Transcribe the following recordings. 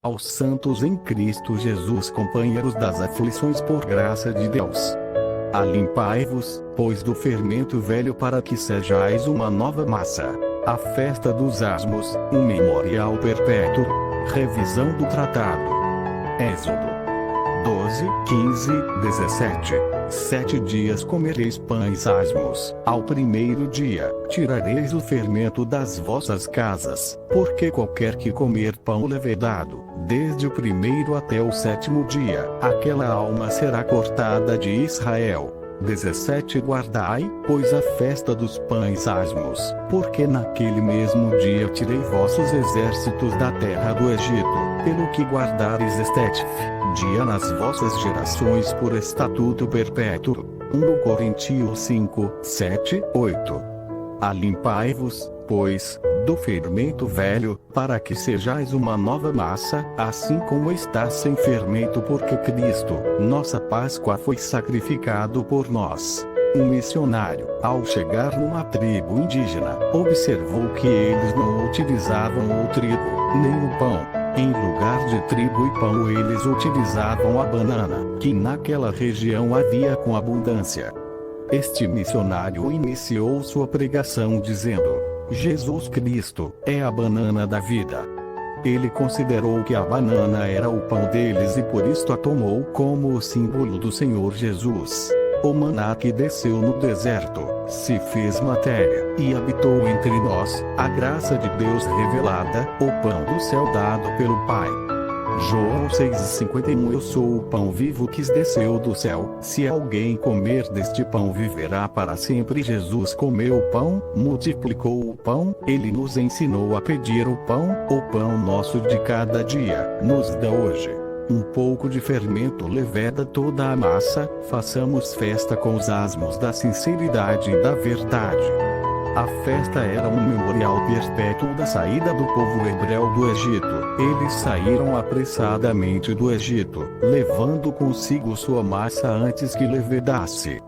Aos santos em Cristo Jesus, companheiros das aflições por graça de Deus. Alimpai-vos, pois, do fermento velho, para que sejais uma nova massa. A festa dos asmos, um memorial perpétuo. Revisão do tratado. Êxodo 12, 15, 17. 7 dias comereis pães asmos. Ao primeiro dia, tirareis o fermento das vossas casas, porque qualquer que comer pão levedado, desde o primeiro até o 7º dia, aquela alma será cortada de Israel. 17 Guardai, pois, a festa dos pães asmos, porque naquele mesmo dia tirei vossos exércitos da terra do Egito, pelo que guardareis este dia nas vossas gerações por estatuto perpétuo. 1 Coríntios 5, 7, 8. Alimpai-vos, pois, do fermento velho, para que sejais uma nova massa, assim como está sem fermento, porque Cristo, nossa Páscoa, foi sacrificado por nós. Um missionário, ao chegar numa tribo indígena, observou que eles não utilizavam o trigo, nem o pão. Em lugar de trigo e pão, eles utilizavam a banana, que naquela região havia com abundância. Este missionário iniciou sua pregação dizendo: Jesus Cristo é a banana da vida. Ele considerou que a banana era o pão deles e por isto a tomou como o símbolo do Senhor Jesus. O maná que desceu no deserto, se fez matéria, e habitou entre nós, a graça de Deus revelada, o pão do céu dado pelo Pai. João 6,51. Eu sou o pão vivo que desceu do céu, se alguém comer deste pão viverá para sempre. Jesus comeu o pão, multiplicou o pão, ele nos ensinou a pedir o pão nosso de cada dia, nos dá hoje. Um pouco de fermento leveda toda a massa, façamos festa com os asmos da sinceridade e da verdade. A festa era um memorial perpétuo da saída do povo hebreu do Egito. Eles saíram apressadamente do Egito, levando consigo sua massa antes que levedasse.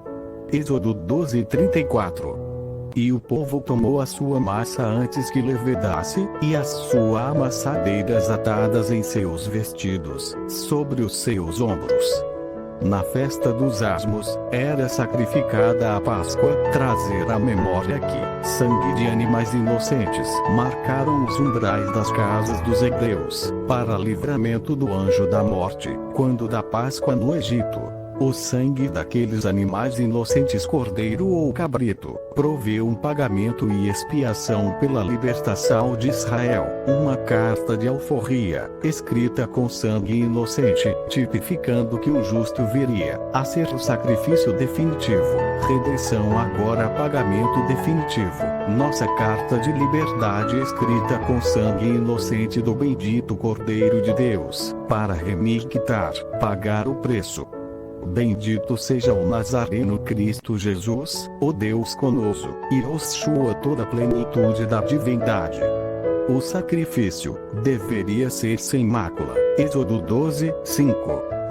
Êxodo 12, 34. E o povo tomou a sua massa antes que levedasse, e as suas amassadeiras atadas em seus vestidos, sobre os seus ombros. Na festa dos asmos, era sacrificada a Páscoa, trazer à memória que sangue de animais inocentes marcaram os umbrais das casas dos hebreus, para livramento do anjo da morte, quando da Páscoa no Egito. O sangue daqueles animais inocentes, cordeiro ou cabrito, proveu um pagamento e expiação pela libertação de Israel. Uma carta de alforria, escrita com sangue inocente, tipificando que o justo viria a ser o sacrifício definitivo. Redenção agora, pagamento definitivo. Nossa carta de liberdade, escrita com sangue inocente do bendito Cordeiro de Deus, para remir, quitar, pagar o preço. Bendito seja o Nazareno Cristo Jesus, o Deus conosco, e Yoshua, toda a plenitude da divindade. O sacrifício deveria ser sem mácula. Êxodo 12, 5.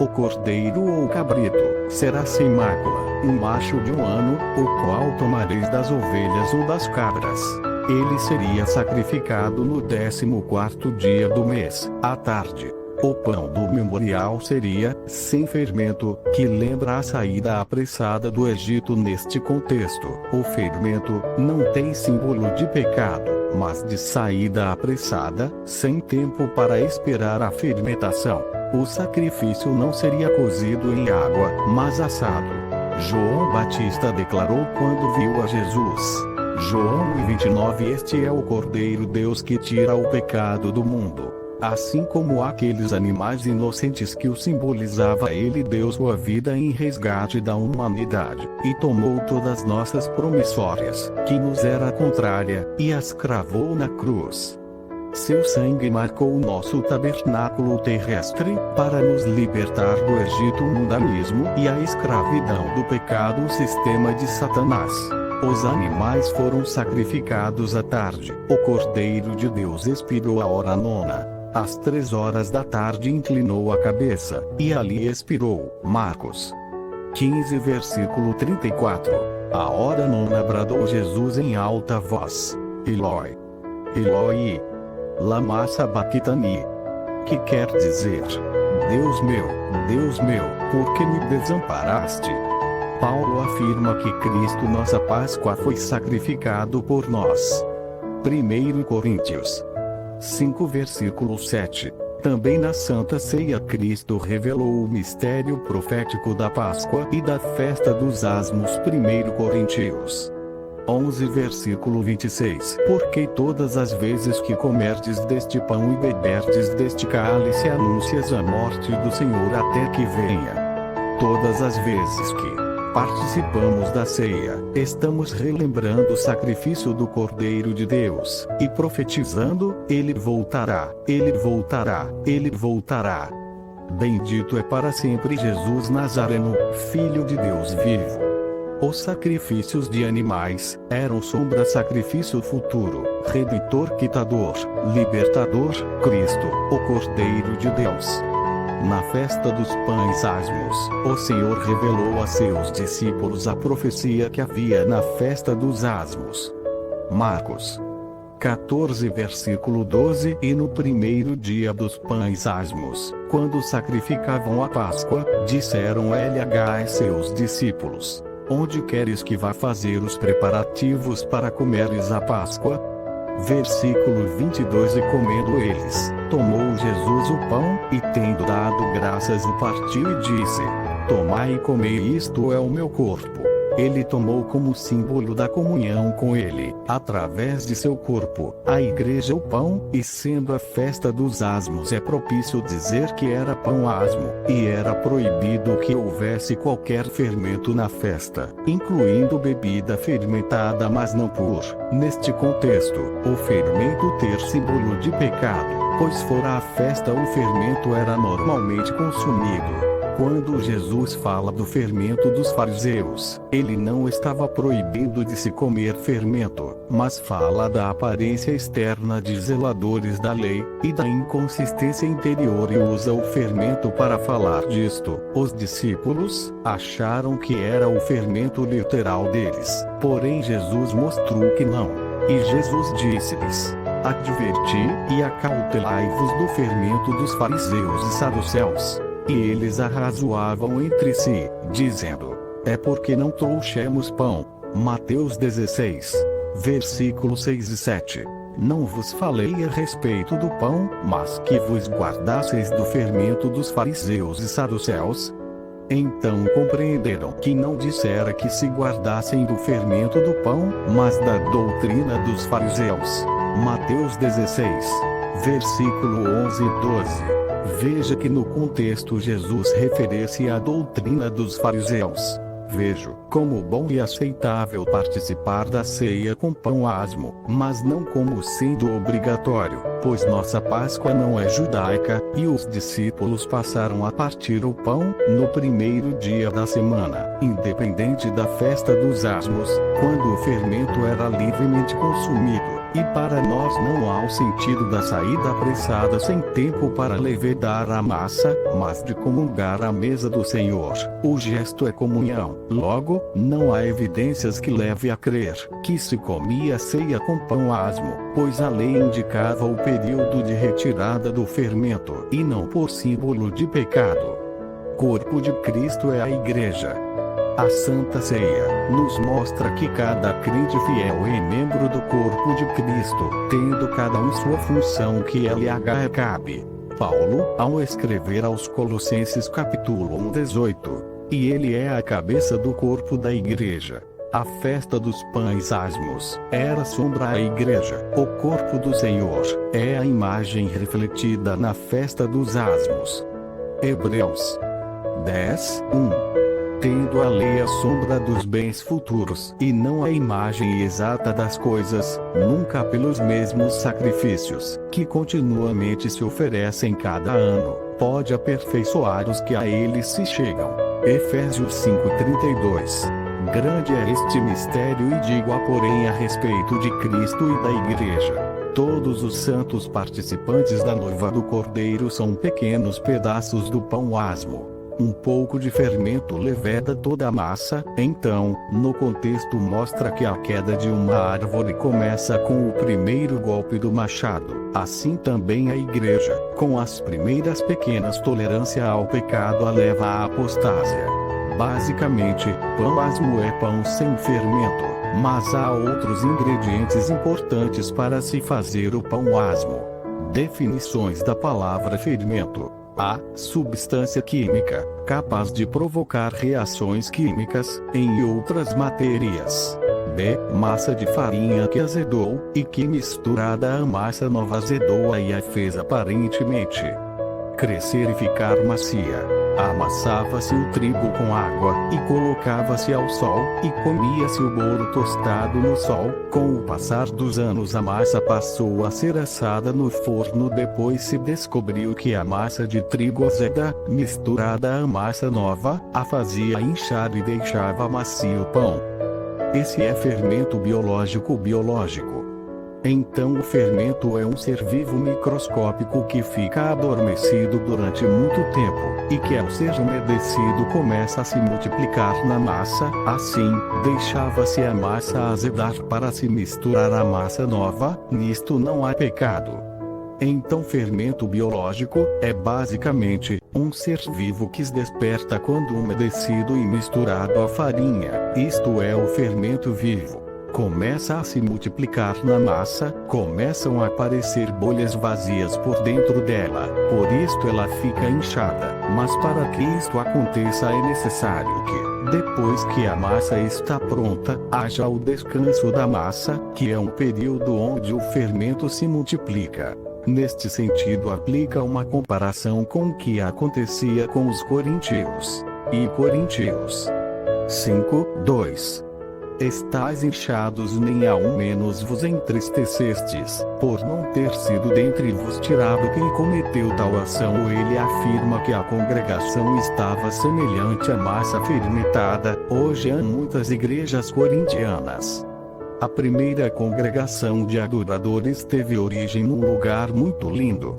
O cordeiro ou cabrito será sem mácula, um macho de 1 ano, o qual tomareis das ovelhas ou das cabras. Ele seria sacrificado no 14º dia do mês, à tarde. O pão do memorial seria, sem fermento, que lembra a saída apressada do Egito. Neste contexto, o fermento não tem símbolo de pecado, mas de saída apressada, sem tempo para esperar a fermentação. O sacrifício não seria cozido em água, mas assado. João Batista declarou quando viu a Jesus. João 29. Este é o Cordeiro Deus que tira o pecado do mundo. Assim como aqueles animais inocentes que o simbolizava, ele deu sua vida em resgate da humanidade, e tomou todas nossas promissórias, que nos era contrária, e as cravou na cruz. Seu sangue marcou o nosso tabernáculo terrestre, para nos libertar do Egito, o mundanismo e a escravidão do pecado, o sistema de Satanás. Os animais foram sacrificados à tarde. O Cordeiro de Deus expirou à hora 9. Às 3 horas da tarde inclinou a cabeça, e ali expirou. Marcos 15, versículo 34. À hora 9 bradou Jesus em alta voz: Eloi, Eloi, lama sabachthani, que quer dizer: Deus meu, por que me desamparaste? Paulo afirma que Cristo, nossa Páscoa, foi sacrificado por nós. 1 Coríntios 5, versículo 7. Também na Santa Ceia Cristo revelou o mistério profético da Páscoa e da festa dos asmos. 1 Coríntios 11, versículo 26. Porque todas as vezes que comerdes deste pão e beberdes deste cálice anuncias a morte do Senhor até que venha. Todas as vezes que participamos da ceia, estamos relembrando o sacrifício do Cordeiro de Deus, e profetizando: Ele voltará, Ele voltará, Ele voltará. Bendito é para sempre Jesus Nazareno, Filho de Deus vivo. Os sacrifícios de animais eram sombra sacrifício futuro, redentor, quitador, libertador, Cristo, o Cordeiro de Deus. Na festa dos pães asmos, o Senhor revelou a seus discípulos a profecia que havia na festa dos asmos. Marcos 14, versículo 12. E no primeiro dia dos pães asmos, quando sacrificavam a Páscoa, disseram a seus discípulos: Onde queres que vá fazer os preparativos para comeres a Páscoa? Versículo 22. E comendo eles, tomou Jesus o pão, e tendo dado graças o partiu e disse: Tomai e comei, isto é o meu corpo. Ele tomou como símbolo da comunhão com ele, através de seu corpo, a igreja, o pão, e sendo a festa dos asmos, é propício dizer que era pão asmo, e era proibido que houvesse qualquer fermento na festa, incluindo bebida fermentada, mas não por, neste contexto, o fermento ter símbolo de pecado, pois fora a festa o fermento era normalmente consumido. Quando Jesus fala do fermento dos fariseus, ele não estava proibindo de se comer fermento, mas fala da aparência externa de zeladores da lei, e da inconsistência interior, e usa o fermento para falar disto. Os discípulos acharam que era o fermento literal deles, porém Jesus mostrou que não. E Jesus disse-lhes: Adverti e acautelai-vos do fermento dos fariseus e saduceus. E eles arrazoavam entre si, dizendo: É porque não trouxemos pão. Mateus 16, versículos 6 e 7. Não vos falei a respeito do pão, mas que vos guardasseis do fermento dos fariseus e saduceus? Então compreenderam que não dissera que se guardassem do fermento do pão, mas da doutrina dos fariseus. Mateus 16, versículo 11 e 12. Veja que no contexto Jesus refere-se à doutrina dos fariseus. Vejo como bom e aceitável participar da ceia com pão asmo, mas não como sendo obrigatório, pois nossa Páscoa não é judaica, e os discípulos passaram a partir o pão no primeiro dia da semana, independente da festa dos asmos, quando o fermento era livremente consumido. E para nós não há o sentido da saída apressada sem tempo para levedar a massa, mas de comungar à mesa do Senhor. O gesto é comunhão. Logo, não há evidências que leve a crer que se comia a ceia com pão asmo, pois a lei indicava o período de retirada do fermento, e não por símbolo de pecado. Corpo de Cristo é a Igreja. A Santa Ceia nos mostra que cada crente fiel é membro do corpo de Cristo, tendo cada um sua função que lhe cabe. Paulo, ao escrever aos Colossenses capítulo 1, 18, e ele é a cabeça do corpo da igreja. A festa dos pães asmos era sombra à igreja. O corpo do Senhor é a imagem refletida na festa dos asmos. Hebreus 10, 1. Tendo a lei a sombra dos bens futuros, e não a imagem exata das coisas, nunca pelos mesmos sacrifícios, que continuamente se oferecem cada ano, pode aperfeiçoar os que a ele se chegam. Efésios 5:32. Grande é este mistério, e digo-a porém a respeito de Cristo e da Igreja. Todos os santos participantes da noiva do Cordeiro são pequenos pedaços do pão asmo. Um pouco de fermento leveda toda a massa. Então, no contexto mostra que a queda de uma árvore começa com o primeiro golpe do machado. Assim também a igreja, com as primeiras pequenas tolerância ao pecado a leva à apostásia. Basicamente, pão asmo é pão sem fermento, mas há outros ingredientes importantes para se fazer o pão asmo. Definições da palavra fermento. A. Substância química, capaz de provocar reações químicas, em outras matérias. B. Massa de farinha que azedou, e que misturada à massa nova azedou-a e a fez aparentemente crescer e ficar macia. Amassava-se o trigo com água, e colocava-se ao sol, e comia-se o bolo tostado no sol. Com o passar dos anos a massa passou a ser assada no forno. Depois se descobriu que a massa de trigo azeda, misturada à massa nova, a fazia inchar e deixava macio o pão. Esse é fermento biológico. Então o fermento é um ser vivo microscópico que fica adormecido durante muito tempo, e que ao ser umedecido começa a se multiplicar na massa. Assim, deixava-se a massa azedar para se misturar à massa nova. Nisto não há pecado. Então fermento biológico é basicamente um ser vivo que se desperta quando umedecido e misturado à farinha. Isto é o fermento vivo. Começa a se multiplicar na massa, começam a aparecer bolhas vazias por dentro dela, por isto ela fica inchada. Mas para que isto aconteça é necessário que, depois que a massa está pronta, haja o descanso da massa, que é um período onde o fermento se multiplica. Neste sentido aplica uma comparação com o que acontecia com os coríntios. E Coríntios 5:2. Estais inchados, nem ao menos vos entristecestes, por não ter sido dentre vos tirado quem cometeu tal ação. Ele afirma que a congregação estava semelhante à massa fermentada. Hoje há muitas igrejas corintianas. A primeira congregação de adoradores teve origem num lugar muito lindo.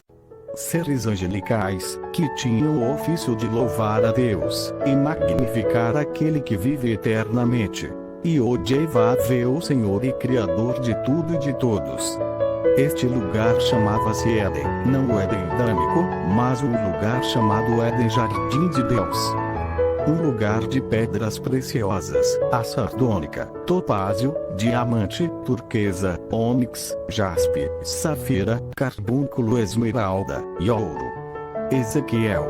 Seres angelicais, que tinham o ofício de louvar a Deus, e magnificar aquele que vive eternamente. E odiava o Senhor e Criador de tudo e de todos. Este lugar chamava-se Éden, não o Éden adâmico, mas um lugar chamado Éden, Jardim de Deus. Um lugar de pedras preciosas, a sardônica, topázio, diamante, turquesa, ônix, jaspe, safira, carbúnculo, esmeralda e ouro. Ezequiel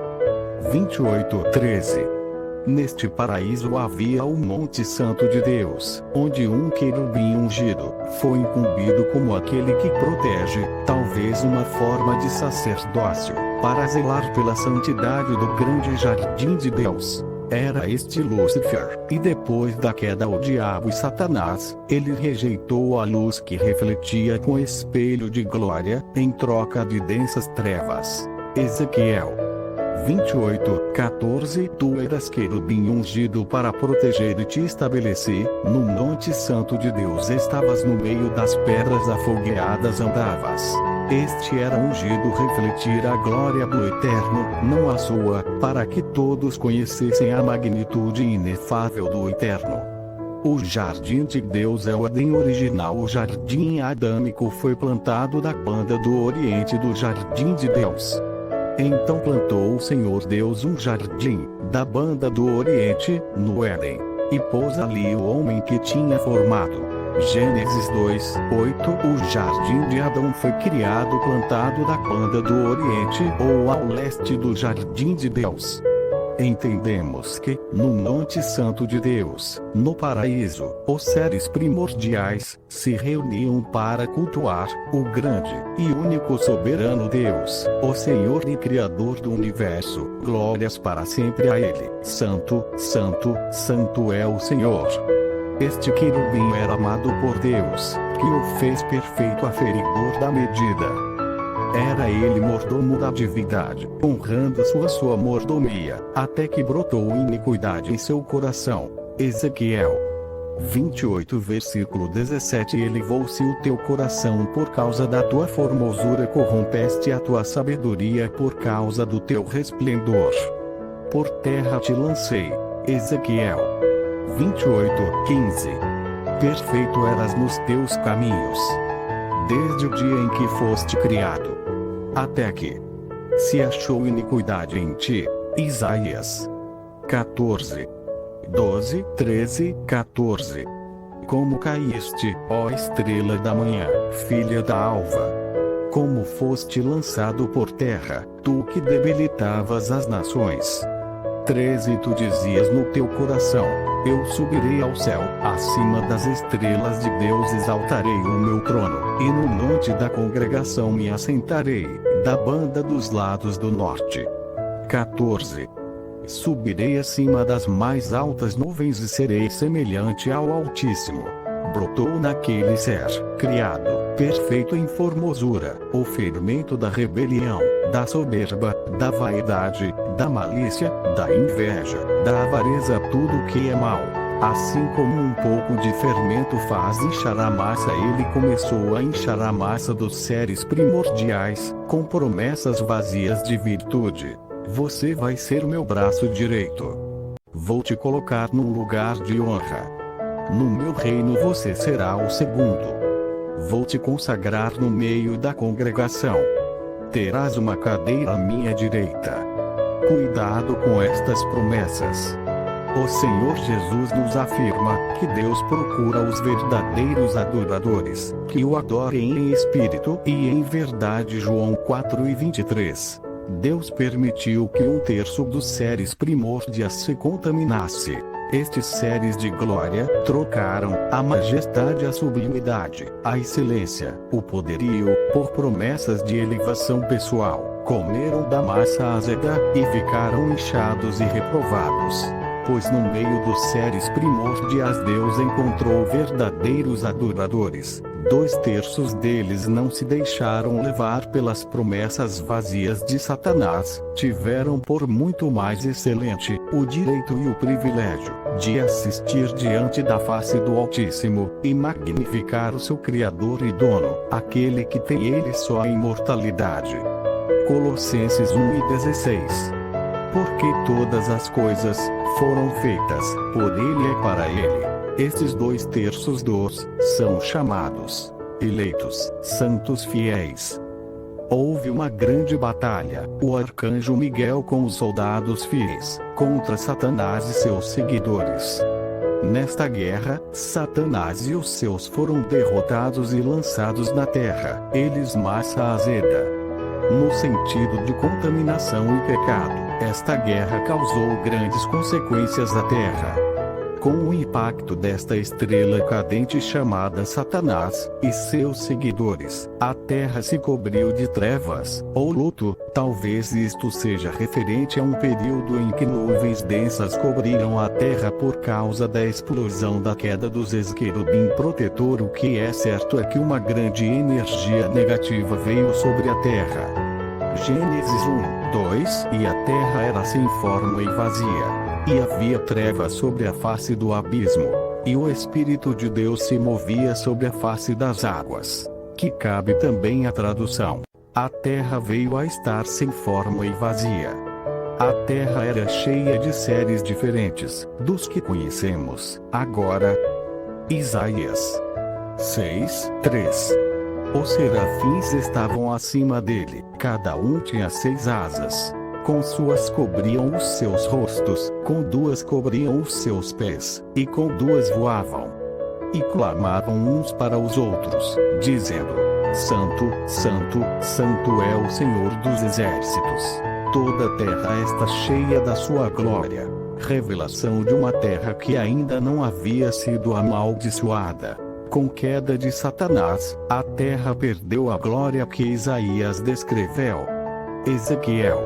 28:13. Neste paraíso havia o Monte Santo de Deus, onde um querubim ungido foi incumbido como aquele que protege, talvez uma forma de sacerdócio, para zelar pela santidade do grande jardim de Deus. Era este Lúcifer, e depois da queda o diabo e Satanás, ele rejeitou a luz que refletia com espelho de glória, em troca de densas trevas. Ezequiel 28:14. Tu eras querubim ungido para proteger e te estabeleci, no Monte Santo de Deus estavas no meio das pedras afogueadas andavas. Este era ungido refletir a glória do Eterno, não a sua, para que todos conhecessem a magnitude inefável do Eterno. O Jardim de Deus é o Éden original. O Jardim Adâmico foi plantado da banda do Oriente do Jardim de Deus. Então plantou o Senhor Deus um jardim, da banda do Oriente, no Éden, e pôs ali o homem que tinha formado. Gênesis 2:8. O jardim de Adão foi criado plantado da banda do Oriente ou ao leste do Jardim de Deus. Entendemos que, no Monte Santo de Deus, no paraíso, os seres primordiais se reuniam para cultuar o grande e único soberano Deus, o Senhor e Criador do universo. Glórias para sempre a Ele. Santo, Santo, Santo é o Senhor. Este querubim era amado por Deus, que o fez perfeito, aferidor da medida. Era ele mordomo da divindade, honrando sua mordomia, até que brotou iniquidade em seu coração. Ezequiel 28 versículo 17. Elevou-se o teu coração por causa da tua formosura, corrompeste a tua sabedoria por causa do teu resplendor. por terra te lancei. Ezequiel 28:15. Perfeito eras nos teus caminhos, desde o dia em que foste criado, até que se achou iniquidade em ti. Isaías 14:12, 13, 14. Como caíste, ó estrela da manhã, filha da alva! Como foste lançado por terra, tu que debilitavas as nações. 13. Tu dizias no teu coração: eu subirei ao céu, acima das estrelas de Deus exaltarei o meu trono, e no monte da congregação me assentarei, da banda dos lados do norte. 14. Subirei acima das mais altas nuvens e serei semelhante ao Altíssimo. Brotou naquele ser, criado, perfeito em formosura, o fermento da rebelião, da soberba, da vaidade, da malícia, da inveja, da avareza, tudo que é mal. Assim como um pouco de fermento faz inchar a massa, ele começou a inchar a massa dos seres primordiais, com promessas vazias de virtude. Você vai ser meu braço direito. Vou te colocar num lugar de honra. No meu reino você será o segundo. Vou te consagrar no meio da congregação. Terás uma cadeira à minha direita. Cuidado com estas promessas. O Senhor Jesus nos afirma que Deus procura os verdadeiros adoradores, que o adorem em espírito e em verdade. João 4:23. Deus permitiu que 1/3 dos seres primordiais se contaminasse. Estes seres de glória trocaram a majestade, a sublimidade, a excelência, o poderio, por promessas de elevação pessoal. Comeram da massa azeda e ficaram inchados e reprovados. Pois no meio dos seres primordiais Deus encontrou verdadeiros adoradores. 2/3 deles não se deixaram levar pelas promessas vazias de Satanás, tiveram por muito mais excelente o direito e o privilégio de assistir diante da face do Altíssimo, e magnificar o seu Criador e Dono, aquele que tem ele só a imortalidade. Colossenses 1:16. Porque todas as coisas foram feitas por ele e para ele. Estes 2/3 dos são chamados eleitos, santos fiéis. Houve uma grande batalha, o arcanjo Miguel com os soldados fiéis, contra Satanás e seus seguidores. Nesta guerra, Satanás e os seus foram derrotados e lançados na terra, eles massa azeda. No sentido de contaminação e pecado, esta guerra causou grandes consequências à terra. Com o impacto desta estrela cadente chamada Satanás e seus seguidores, a terra se cobriu de trevas, ou luto. Talvez isto seja referente a um período em que nuvens densas cobriram a terra por causa da explosão da queda dos ex-querubim protetor. O que é certo é que uma grande energia negativa veio sobre a terra. Gênesis 1:2. E a terra era sem forma e vazia, e havia trevas sobre a face do abismo, e o Espírito de Deus se movia sobre a face das águas. Que cabe também a tradução: a terra veio a estar sem forma e vazia. A terra era cheia de seres diferentes dos que conhecemos agora. Isaías 6:3. Os serafins estavam acima dele, cada um tinha 6 asas. Com suas cobriam os seus rostos, com 2 cobriam os seus pés, e com 2 voavam. E clamavam uns para os outros, dizendo: Santo, Santo, Santo é o Senhor dos exércitos. Toda a terra está cheia da sua glória. Revelação de uma terra que ainda não havia sido amaldiçoada. Com queda de Satanás, a terra perdeu a glória que Isaías descreveu. Ezequiel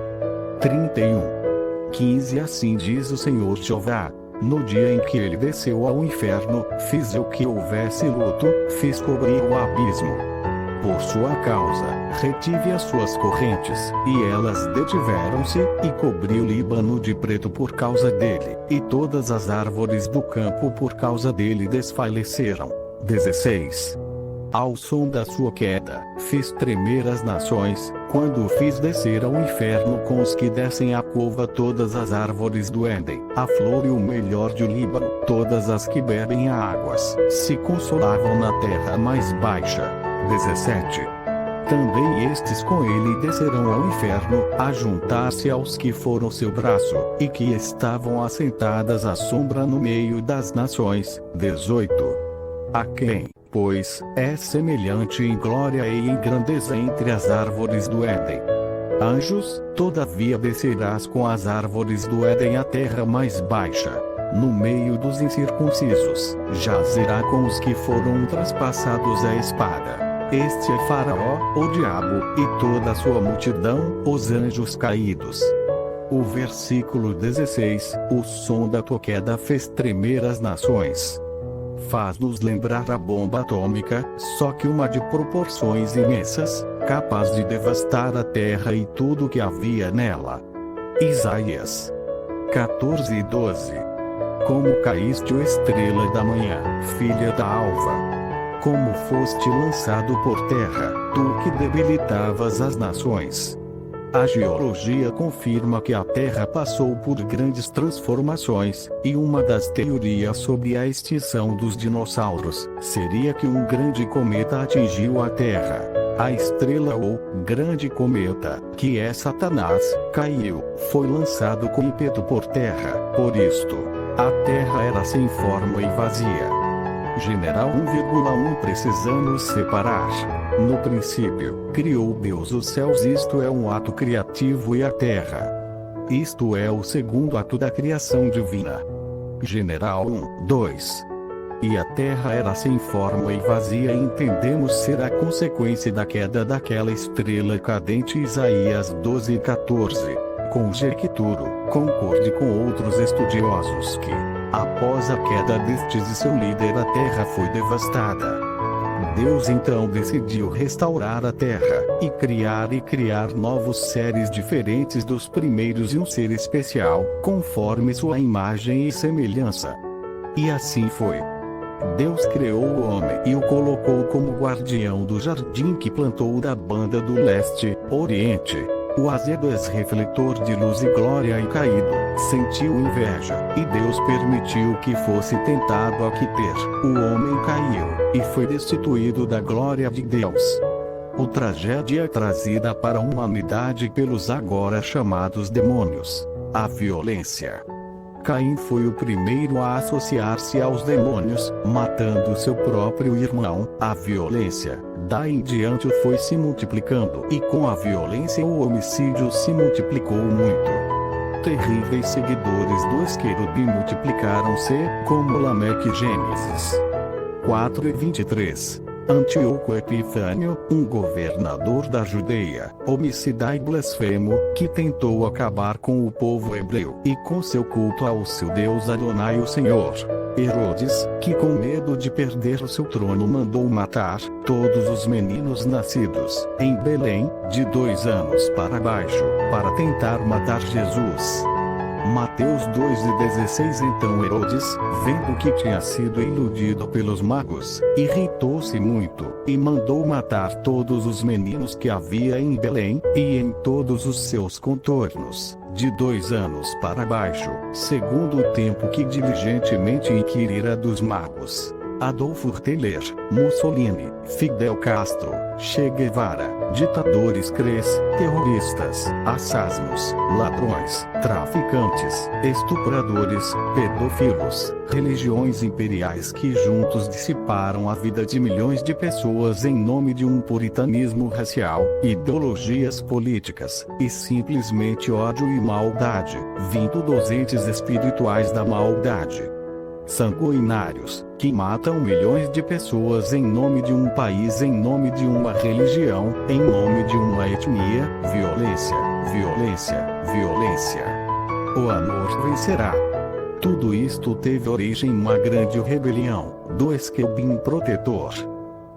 31:15. Assim diz o Senhor Jeová: no dia em que ele desceu ao inferno, fiz eu que houvesse luto, fiz cobrir o abismo. Por sua causa, retive as suas correntes, e elas detiveram-se, e cobri o Líbano de preto por causa dele, e todas as árvores do campo por causa dele desfaleceram. 16. Ao som da sua queda, fiz tremer as nações, quando fiz descer ao inferno com os que descem à cova todas as árvores do Éden, a flor e o melhor de Líbano, todas as que bebem águas, se consolavam na terra mais baixa. 17. Também estes com ele descerão ao inferno, a juntar-se aos que foram seu braço, e que estavam assentadas à sombra no meio das nações. 18. A quem, pois, é semelhante em glória e em grandeza entre as árvores do Éden. Anjos, todavia descerás com as árvores do Éden à terra mais baixa. No meio dos incircuncisos, jazerá com os que foram traspassados à espada. Este é Faraó, o diabo, e toda a sua multidão, os anjos caídos. O versículo 16, o som da tua queda fez tremer as nações. Faz-nos lembrar a bomba atômica, só que uma de proporções imensas, capaz de devastar a terra e tudo que havia nela. Isaías 14:12. Como caíste, ó estrela da manhã, filha da alva! Como foste lançado por terra, tu que debilitavas as nações. A geologia confirma que a Terra passou por grandes transformações, e uma das teorias sobre a extinção dos dinossauros seria que um grande cometa atingiu a Terra. A estrela ou grande cometa, que é Satanás, caiu, foi lançado com ímpeto por terra. Por isto, a Terra era sem forma e vazia. General 1,1 Precisamos separar. No princípio, criou Deus os céus. Isto é um ato criativo e a terra. Isto é o segundo ato da criação divina. General 1:2. E a terra era sem forma e vazia, e entendemos ser a consequência da queda daquela estrela cadente. Isaías 12:14. Conjecturo, concorde com outros estudiosos que, após a queda destes e seu líder, a terra foi devastada. Deus então decidiu restaurar a terra, e criar novos seres diferentes dos primeiros e um ser especial, conforme sua imagem e semelhança. E assim foi. Deus criou o homem e o colocou como guardião do jardim que plantou da banda do leste, oriente. O azedo ex-refletor de luz e glória e caído, sentiu inveja, e Deus permitiu que fosse tentado a quitter. O homem caiu, e foi destituído da glória de Deus. O tragédia trazida para a humanidade pelos agora chamados demônios. A violência. Caim foi o primeiro a associar-se aos demônios, matando seu próprio irmão. A violência, daí em diante, foi se multiplicando, e com a violência o homicídio se multiplicou muito. Terríveis seguidores dos querubim multiplicaram-se, como Lameque. Gênesis 4:23. Antíoco Epifânio, um governador da Judeia, homicida e blasfemo, que tentou acabar com o povo hebreu e com seu culto ao seu Deus Adonai o Senhor. Herodes, que com medo de perder o seu trono mandou matar todos os meninos nascidos em Belém, de 2 anos para baixo, para tentar matar Jesus. Mateus 2:16. Então Herodes, vendo que tinha sido iludido pelos magos, irritou-se muito, e mandou matar todos os meninos que havia em Belém, e em todos os seus contornos, de 2 anos para baixo, segundo o tempo que diligentemente inquirira dos magos. Adolfo Hitler, Mussolini, Fidel Castro, Che Guevara, ditadores crês, terroristas, assassinos, ladrões, traficantes, estupradores, pedófilos, religiões imperiais que juntos dissiparam a vida de milhões de pessoas em nome de um puritanismo racial, ideologias políticas, e simplesmente ódio e maldade, vindo dos entes espirituais da maldade. Sanguinários, que matam milhões de pessoas em nome de um país, em nome de uma religião, em nome de uma etnia. Violência, violência, violência. O amor vencerá. Tudo isto teve origem em uma grande rebelião do Esquelbim protetor.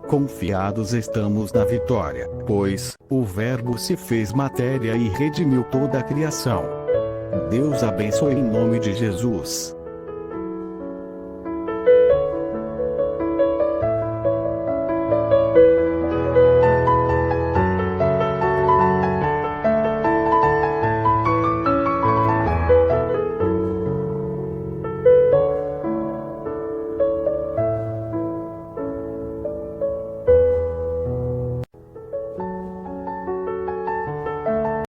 Confiados estamos na vitória, pois o Verbo se fez matéria e redimiu toda a criação. Deus abençoe em nome de Jesus.